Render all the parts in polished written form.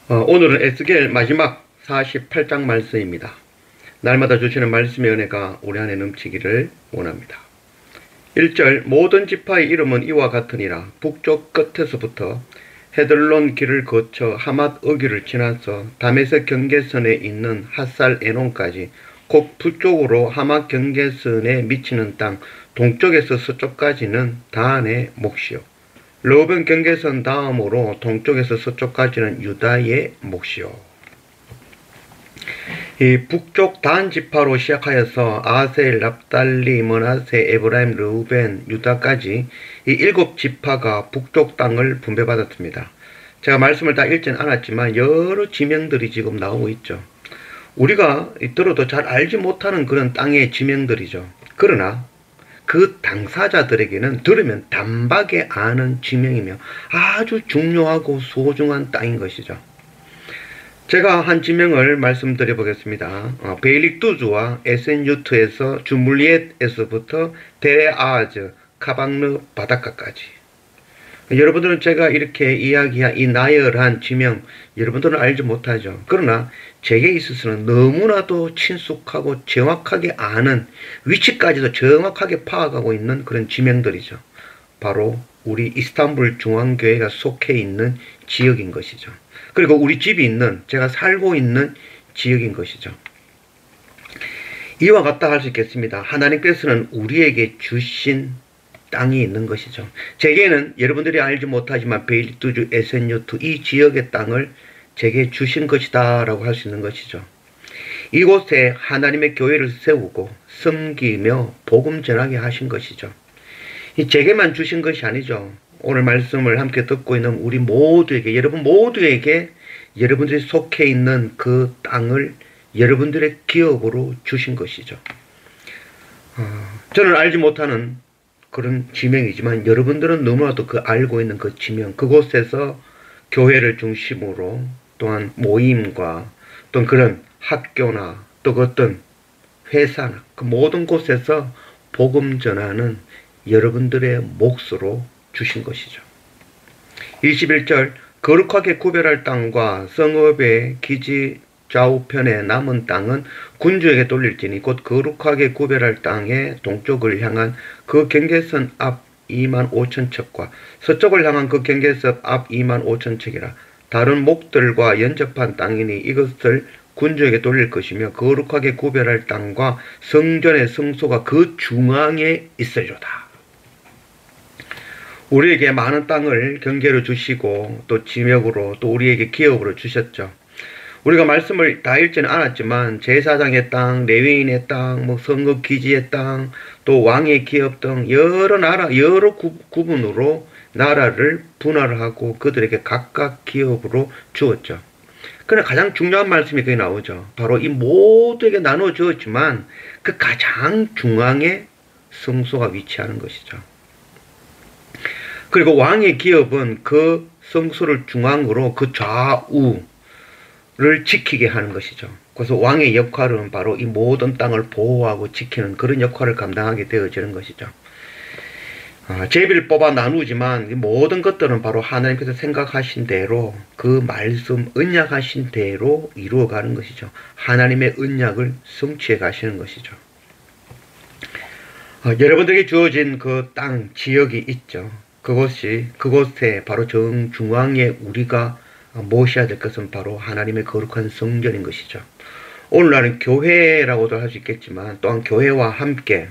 오늘은 에스겔 마지막 48장 말씀입니다. 날마다 주시는 말씀의 은혜가 우리 안에 넘치기를 원합니다. 1절 모든 지파의 이름은 이와 같으니라. 북쪽 끝에서부터 헤들론 길을 거쳐 하맛 어귀를 지나서 다메섹 경계선에 있는 핫살 에논까지 곧 북쪽으로 하맛 경계선에 미치는 땅 동쪽에서 서쪽까지는 다한의 몫이요 르우벤 경계선 다음으로 동쪽에서 서쪽까지는 유다의 몫이요. 이 북쪽 단 지파로 시작하여서 아셀, 납달리, 므낫세, 에브라임, 르우벤, 유다까지 이 7지파가 북쪽 땅을 분배받았습니다. 제가 말씀을 다 읽진 않았지만 여러 지명들이 지금 나오고 있죠. 우리가 들어도 잘 알지 못하는 그런 땅의 지명들이죠. 그러나 그 당사자들에게는 들으면 단박에 아는 지명이며 아주 중요하고 소중한 땅인 것이죠. 제가 한 지명을 말씀드려 보겠습니다. 베일릭두주와 에센유트에서 주물리엣에서부터 데레아즈, 카방르 바닷가까지. 여러분들은 제가 이렇게 이야기한 이 나열한 지명 여러분들은 알지 못하죠. 그러나 제게 있어서는 너무나도 친숙하고 정확하게 아는 위치까지도 정확하게 파악하고 있는 그런 지명들이죠. 바로 우리 이스탄불 중앙교회가 속해 있는 지역인 것이죠. 그리고 우리 집이 있는 제가 살고 있는 지역인 것이죠. 이와 같다 할 수 있겠습니다. 하나님께서는 우리에게 주신 땅이 있는 것이죠. 제게는 여러분들이 알지 못하지만 베일릭두주, 에센유트 이 지역의 땅을 제게 주신 것이다 라고 할 수 있는 것이죠. 이곳에 하나님의 교회를 세우고 섬기며 복음 전하게 하신 것이죠. 제게만 주신 것이 아니죠. 오늘 말씀을 함께 듣고 있는 우리 모두에게, 여러분 모두에게 여러분들이 속해 있는 그 땅을 여러분들의 기업으로 주신 것이죠. 저는 알지 못하는 그런 지명이지만 여러분들은 너무나도 알고 있는 그 지명, 그곳에서 교회를 중심으로 또한 모임과 또는 그런 학교나 또 어떤 회사나 그 모든 곳에서 복음 전하는 여러분들의 몫으로 주신 것이죠. 21절 거룩하게 구별할 땅과 성읍의 기지 좌우편에 남은 땅은 군주에게 돌릴지니 곧 거룩하게 구별할 땅의 동쪽을 향한 그 경계선 앞 25,000척과 서쪽을 향한 그 경계선 앞 25,000척이라. 다른 목들과 연접한 땅이니 이것을 군주에게 돌릴 것이며 거룩하게 구별할 땅과 성전의 성소가 그 중앙에 있으리로다. 우리에게 많은 땅을 경계로 주시고 또 지역으로 또 우리에게 기업으로 주셨죠. 우리가 말씀을 다 읽지는 않았지만 제사장의 땅, 레위인의 땅, 성읍 기지의 땅, 또 왕의 기업 등 여러 나라, 여러 구분으로 나라를 분할하고 그들에게 각각 기업으로 주었죠. 그러나 가장 중요한 말씀이 거기 나오죠. 바로 이 모두에게 나눠 주었지만 그 가장 중앙에 성소가 위치하는 것이죠. 그리고 왕의 기업은 그 성소를 중앙으로 그 좌우를 지키게 하는 것이죠. 그래서 왕의 역할은 바로 이 모든 땅을 보호하고 지키는 그런 역할을 감당하게 되어지는 것이죠. 제비를 뽑아 나누지만 이 모든 것들은 바로 하나님께서 생각하신 대로 그 말씀 언약하신 대로 이루어가는 것이죠. 하나님의 언약을 성취해 가시는 것이죠. 여러분들에게 주어진 그 땅 지역이 있죠. 그곳에 바로 정중앙에 우리가 모셔야 될 것은 바로 하나님의 거룩한 성전인 것이죠. 오늘날은 교회라고도 할 수 있겠지만 또한 교회와 함께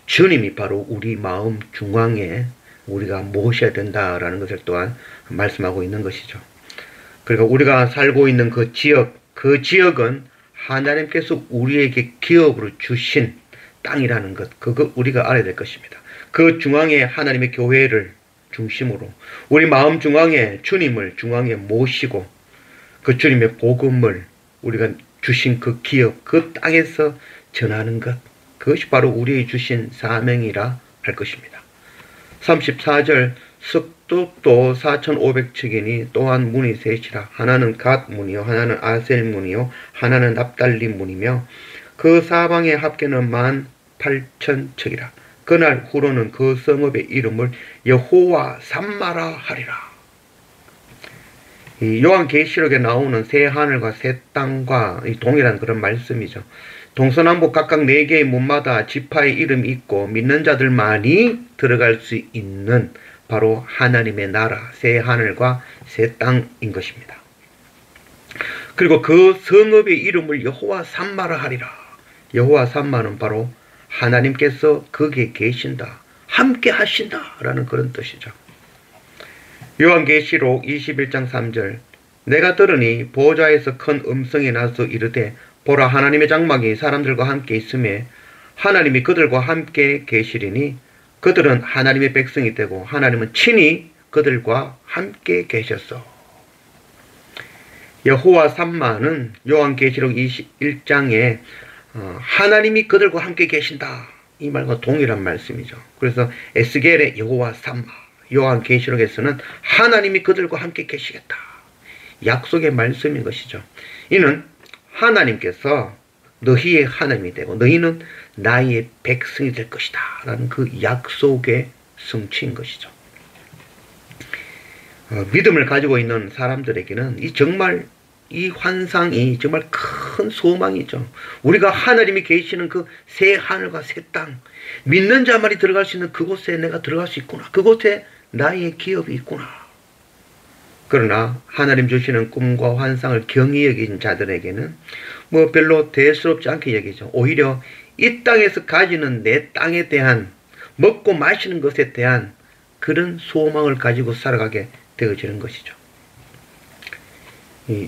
주님이 바로 우리 마음 중앙에 우리가 모셔야 된다라는 것을 또한 말씀하고 있는 것이죠. 그리고 우리가 살고 있는 그 지역은 하나님께서 우리에게 기업으로 주신 땅이라는 것, 그거 우리가 알아야 될 것입니다. 그 중앙에 하나님의 교회를 중심으로 우리 마음 중앙에 주님을 중앙에 모시고 그 주님의 복음을 우리가 주신 그 기업, 그 땅에서 전하는 것, 그것이 바로 우리의 주신 사명이라 할 것입니다. 34절 석도도 4,500척이니 또한 문이 셋이라. 하나는 갓 문이요 하나는 아셀 문이요 하나는 납달리 문이며 그 사방의 합계는 18,000척이라. 그날 후로는 그 성읍의 이름을 여호와 삼마라 하리라. 이 요한계시록에 나오는 새 하늘과 새 땅과 동일한 그런 말씀이죠. 동서남북 각각 4개의 문마다 지파의 이름이 있고 믿는 자들만이 들어갈 수 있는 바로 하나님의 나라, 새 하늘과 새 땅인 것입니다. 그리고 그 성읍의 이름을 여호와 삼마라 하리라. 여호와 삼마는 바로 하나님께서 거기에 계신다, 함께 하신다 라는 그런 뜻이죠. 요한계시록 21장 3절 내가 들으니 보좌에서 큰 음성이 나서 이르되 보라 하나님의 장막이 사람들과 함께 있음에 하나님이 그들과 함께 계시리니 그들은 하나님의 백성이 되고 하나님은 친히 그들과 함께 계셨어. 여호와 삼마는 요한계시록 21장에 하나님이 그들과 함께 계신다 이 말과 동일한 말씀이죠. 그래서 에스겔의 여호와 삼마, 요한계시록에서는 하나님이 그들과 함께 계시겠다, 약속의 말씀인 것이죠. 이는 하나님께서 너희의 하나님이 되고 너희는 나의 백성이 될 것이다 라는 그 약속의 성취인 것이죠. 믿음을 가지고 있는 사람들에게는 정말 이 환상이 정말 큰 소망이죠. 우리가 하나님이 계시는 그 새 하늘과 새 땅, 믿는 자만이 들어갈 수 있는 그곳에 내가 들어갈 수 있구나, 그곳에 나의 기업이 있구나. 그러나 하나님 주시는 꿈과 환상을 경히 여긴 자들에게는 별로 대수롭지 않게 여기죠. 오히려 이 땅에서 가지는 내 땅에 대한, 먹고 마시는 것에 대한 그런 소망을 가지고 살아가게 되어지는 것이죠.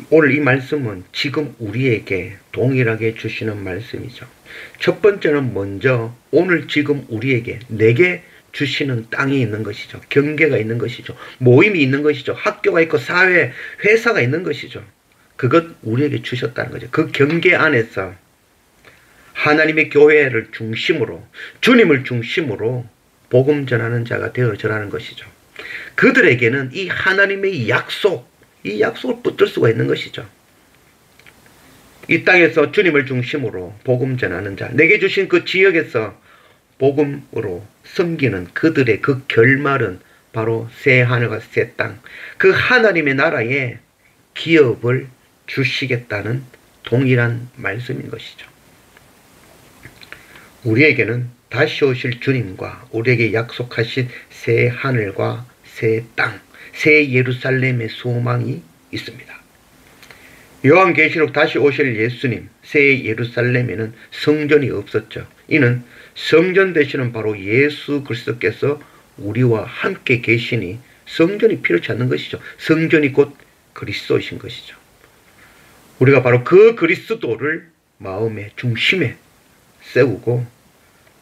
오늘 이 말씀은 지금 우리에게 동일하게 주시는 말씀이죠. 첫 번째는 먼저 오늘 지금 우리에게, 내게 주시는 땅이 있는 것이죠. 경계가 있는 것이죠. 모임이 있는 것이죠. 학교가 있고 사회, 회사가 있는 것이죠. 그것 우리에게 주셨다는 거죠. 그 경계 안에서 하나님의 교회를 중심으로, 주님을 중심으로 복음 전하는 자가 되어져라는 것이죠. 그들에게는 이 하나님의 약속, 이 약속을 붙들 수가 있는 것이죠. 이 땅에서 주님을 중심으로 복음 전하는 자, 내게 주신 그 지역에서 복음으로 섬기는 그들의 그 결말은 바로 새 하늘과 새 땅, 그 하나님의 나라에 기업을 주시겠다는 동일한 말씀인 것이죠. 우리에게는 다시 오실 주님과 우리에게 약속하신 새 하늘과 새 땅, 새 예루살렘의 소망이 있습니다. 요한계시록 다시 오실 예수님, 새 예루살렘에는 성전이 없었죠. 이는 성전 되시는 바로 예수 그리스도께서 우리와 함께 계시니 성전이 필요치 않는 것이죠. 성전이 곧 그리스도이신 것이죠. 우리가 바로 그 그리스도를 마음의 중심에 세우고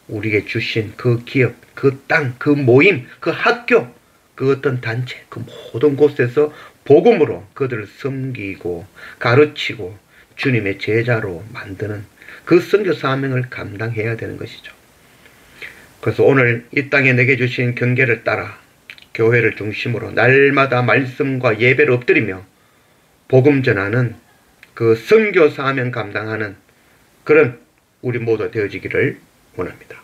우리에게 주신 그 기업, 그 땅, 그 모임, 그 학교, 그 어떤 단체, 그 모든 곳에서 복음으로 그들을 섬기고 가르치고 주님의 제자로 만드는 그 선교 사명을 감당해야 되는 것이죠. 그래서 오늘 이 땅에 내게 주신 경계를 따라 교회를 중심으로 날마다 말씀과 예배를 엎드리며 복음 전하는 그 선교 사명 감당하는 그런 우리 모두 되어지기를 원합니다.